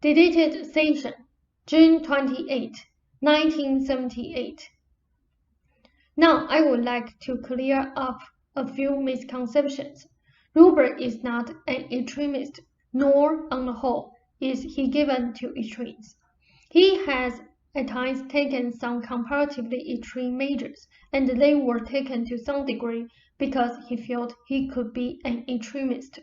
Deleted Session, June 28, 1978. Now I would like to clear up a few misconceptions. Ruber is not an extremist, nor, on the whole, is he given to extremes. He has at times taken some comparatively extreme measures, and they were taken to some degree because he felt he could be an extremist.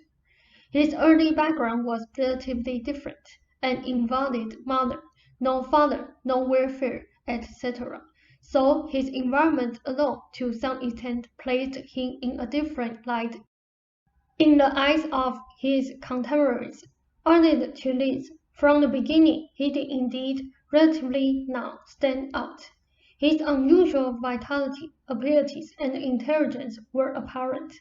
His early background was relatively different. An invalid mother, no father, no welfare, etc. So his environment alone, to some extent, placed him in a different light in the eyes of his contemporaries. Ardent to this, from the beginning, he did indeed relatively now stand out. His unusual vitality, abilities, and intelligence were apparent,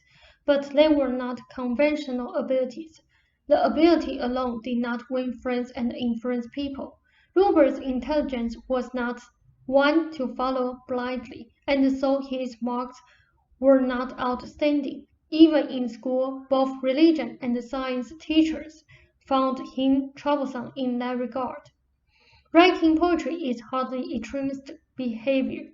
but they were not conventional abilities. The ability alone did not win friends and influence people. Ruber's intelligence was not one to follow blindly, and so his marks were not outstanding. Even in school, both religion and science teachers found him troublesome in that regard. Writing poetry is hardly extremist behavior.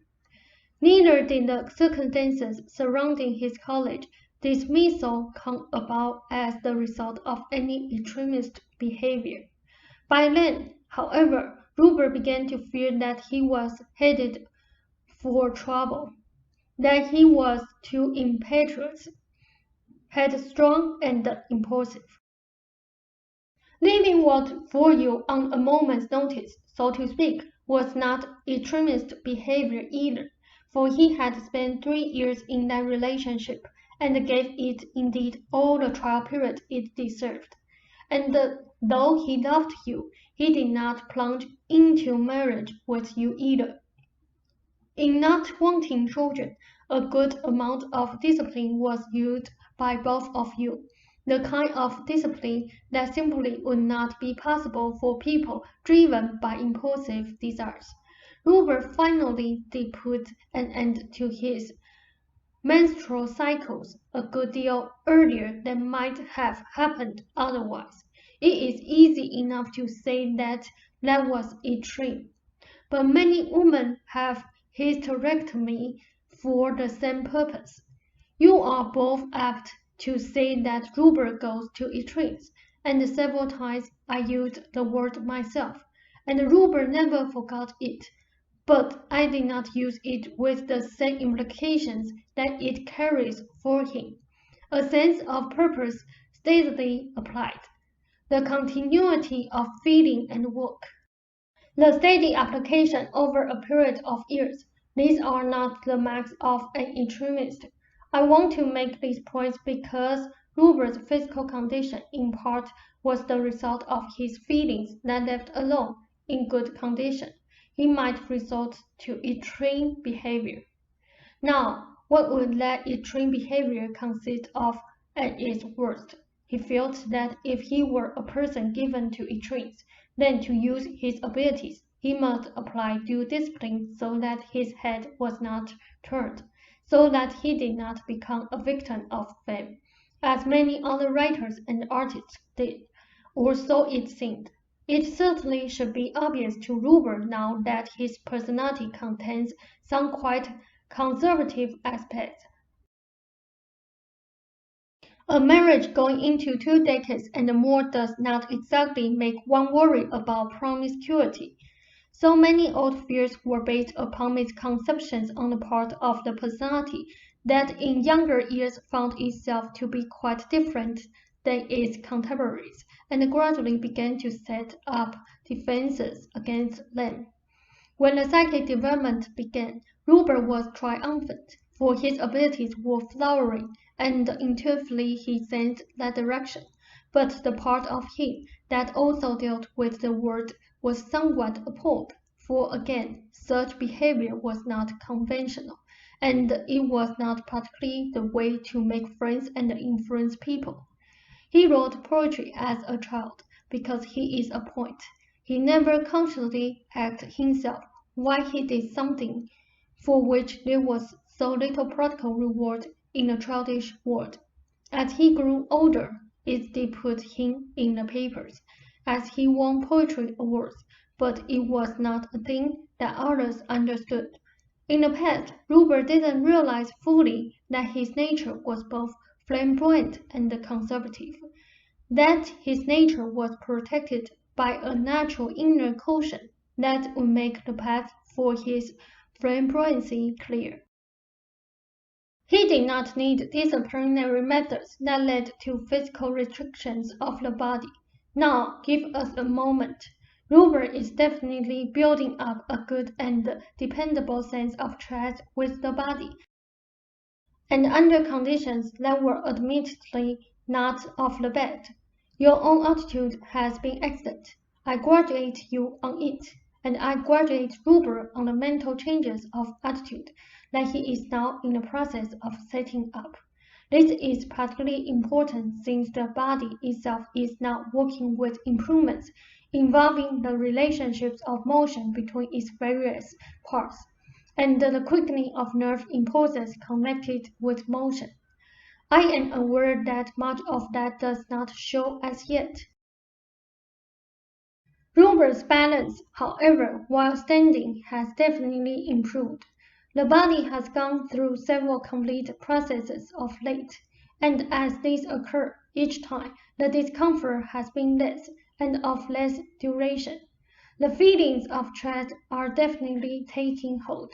Neither did the circumstances surrounding his college dismissal come about as the result of any extremist behavior. By then, however, Ruber began to fear that he was headed for trouble, that he was too impetuous, headstrong, and impulsive. Leaving what for you on a moment's notice, so to speak, was not extremist behavior either, for he had spent 3 years in that relationship and gave it indeed all the trial period it deserved. And though he loved you, he did not plunge into marriage with you either. In not wanting children, a good amount of discipline was used by both of you, the kind of discipline that simply would not be possible for people driven by impulsive desires. Ruber finally did put an end to his menstrual cycles a good deal earlier than might have happened otherwise. It is easy enough to say that was extreme, but many women have hysterectomy for the same purpose. You are both apt to say that Ruber goes to extremes, and several times I used the word myself, and Ruber never forgot it. But I did not use it with the same implications that it carries for him. A sense of purpose steadily applied. The continuity of feeling and work. The steady application over a period of years. These are not the marks of an extremist. I want to make these points because Ruber's physical condition in part was the result of his feelings that left alone in good condition. He might resort to extreme behavior. Now, what would that extreme behavior consist of at its worst? He felt that if he were a person given to extremes, then to use his abilities, he must apply due discipline so that his head was not turned, so that he did not become a victim of fame, as many other writers and artists did, or so it seemed. It certainly should be obvious to Ruber now that his personality contains some quite conservative aspects. A marriage going into 2 decades and more does not exactly make one worry about promiscuity. So many old fears were based upon misconceptions on the part of the personality that in younger years found itself to be quite different than its contemporaries, and gradually began to set up defenses against them. When the psychic development began, Ruber was triumphant, for his abilities were flowering, and intuitively he sensed that direction. But the part of him that also dealt with the world was somewhat appalled, for again, such behavior was not conventional, and it was not particularly the way to make friends and influence people. He wrote poetry as a child because he is a poet. He never consciously asked himself why he did something for which there was so little practical reward in the childish world. As he grew older, it did put him in the papers, as he won poetry awards, but it was not a thing that others understood. In the past, Robert didn't realize fully that his nature was both flamboyant and conservative, that his nature was protected by a natural inner caution that would make the path for his flamboyancy clear. He did not need disciplinary methods that led to physical restrictions of the body. Now, give us a moment. Robert is definitely building up a good and dependable sense of trust with the body, and under conditions that were admittedly not of the best. Your own attitude has been excellent. I congratulate you on it, and I congratulate Robert on the mental changes of attitude that he is now in the process of setting up. This is particularly important since the body itself is now working with improvements involving the relationships of motion between its various parts, and the quickening of nerve impulses connected with motion. I am aware that much of that does not show as yet. Robert's balance, however, while standing has definitely improved. The body has gone through several complete processes of late, and as these occur each time, the discomfort has been less and of less duration. The feelings of trust are definitely taking hold.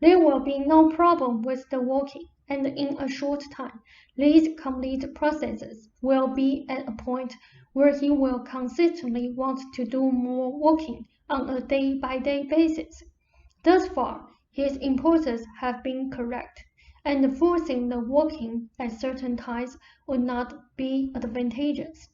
There will be no problem with the walking, and in a short time, these complete processes will be at a point where he will consistently want to do more walking on a day-by-day basis. Thus far, his impulses have been correct, and forcing the walking at certain times would not be advantageous.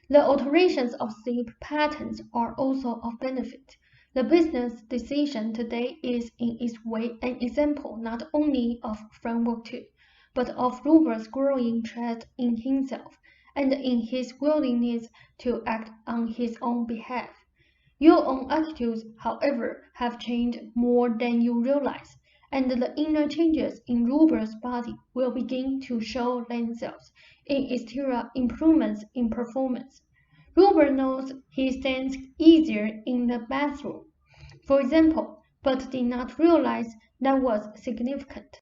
The alterations of sleep patterns are also of benefit. The business decision today is in its way an example not only of framework 2, but of Robert's growing trust in himself and in his willingness to act on his own behalf. Your own attitudes, however, have changed more than you realize, and the inner changes in Robert's body will begin to show themselves in exterior improvements in performance. Robert knows he stands easier in the bathroom, for example, but did not realize that was significant.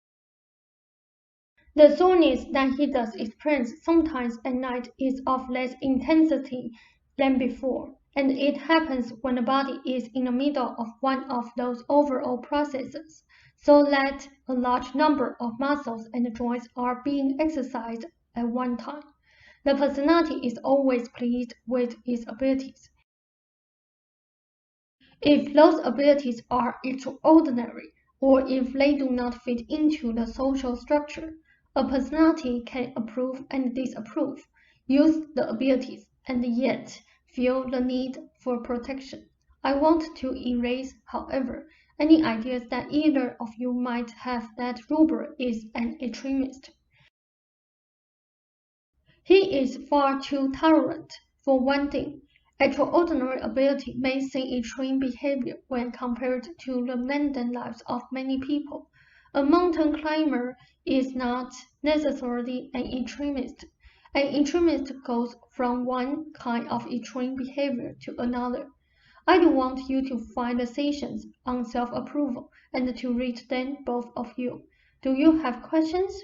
The soreness that he does experience sometimes at night is of less intensity than before, and it happens when the body is in the middle of one of those overall processes, so that a large number of muscles and joints are being exercised at one time. The personality is always pleased with its abilities. If those abilities are extraordinary, or if they do not fit into the social structure, a personality can approve and disapprove, use the abilities, and yet feel the need for protection. I want to erase, however, any ideas that either of you might have that Robert is an extremist. He is far too tolerant. For one thing, extraordinary ability may seem extreme behavior when compared to the mundane lives of many people. A mountain climber is not necessarily an extremist. An extremist goes from one kind of extreme behavior to another. I do want you to find the sessions on self-approval and to read them, both of you. Do you have questions?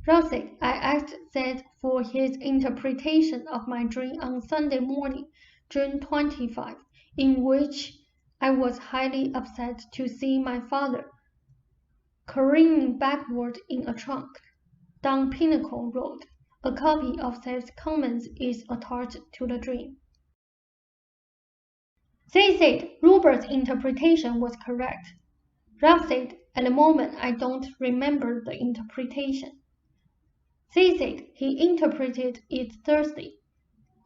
Rousey, I asked Seth for his interpretation of my dream on Sunday morning, June 25, in which I was highly upset to see my father careening backward in a trunk down Pinnacle Road. A copy of Seth's comments is attached to the dream. They said Robert's interpretation was correct. Ralph said, at the moment I don't remember the interpretation. They said he interpreted it Thursday.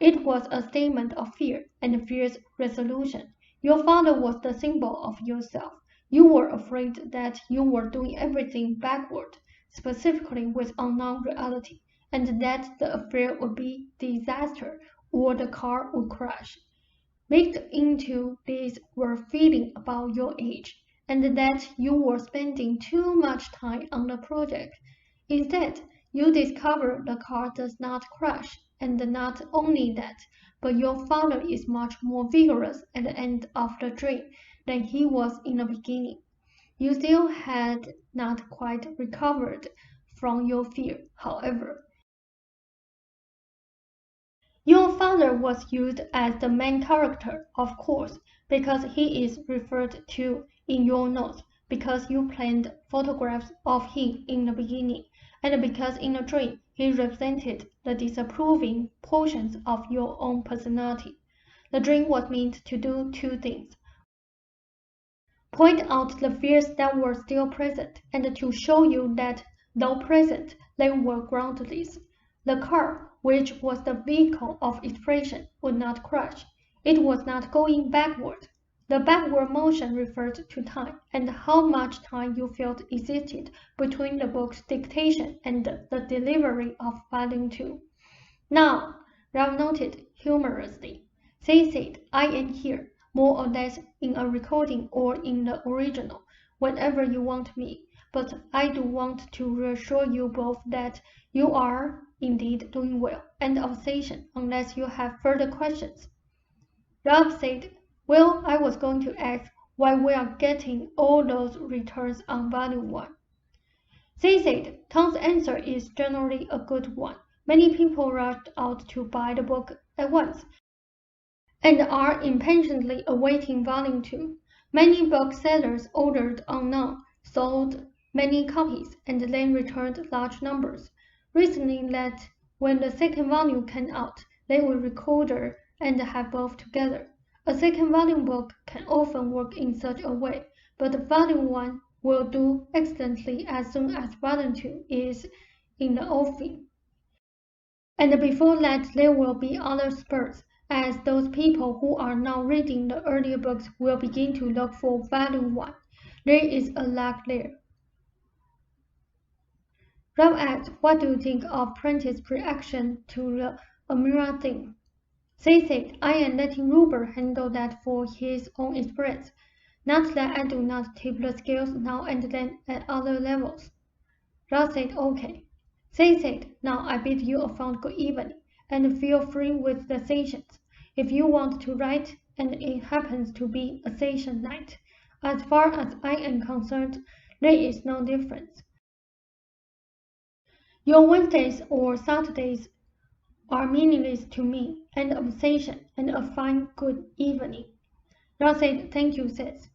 It was a statement of fear and fierce resolution. Your father was the symbol of yourself. You were afraid that you were doing everything backward, specifically with unknown reality, and that the affair would be disaster or the car would crash. Mixed into this were feelings about your age, and that you were spending too much time on the project. Instead, you discover the car does not crash, and not only that, but your father is much more vigorous at the end of the dream than he was in the beginning. You still had not quite recovered from your fear, however. Your father was used as the main character, of course, because he is referred to in your notes, because you planned photographs of him in the beginning, and because in the dream he represented the disapproving portions of your own personality. The dream was meant to do two things: point out the fears that were still present, and to show you that, though present, they were groundless. The car, which was the vehicle of expression, would not crash. It was not going backward. The backward motion referred to time, and how much time you felt existed between the book's dictation and the delivery of Volume 2. Now, Ralph noted humorously, they said, I am here, more or less in a recording or in the original, whenever you want me, but I do want to reassure you both that you are indeed doing well, and of station, unless you have further questions. Ralph said, well, I was going to ask why we are getting all those returns on Volume 1. They said, Tom's answer is generally a good one. Many people rushed out to buy the book at once, and are impatiently awaiting Volume 2. Many booksellers ordered unknown, sold many copies, and then returned large numbers, reasoning that when the second volume came out, they would record and have both together. A second volume book can often work in such a way, but Volume 1 will do excellently as soon as Volume 2 is in the offing. And before that, there will be other spurts, as those people who are now reading the earlier books will begin to look for Volume 1. There is a lag there. Ralph asked, what do you think of Prentice's reaction to the Amira thing? They said, I am letting Ruber handle that for his own experience. Not that I do not tip the scales now and then at other levels. Ralph said, okay. They said, now I bid you a fond good evening, and feel free with the sessions. If you want to write, and it happens to be a session night, as far as I am concerned, there is no difference. Your Wednesdays or Saturdays are meaningless to me, and a session, and a fine good evening. Ralph said, thank you, Seth.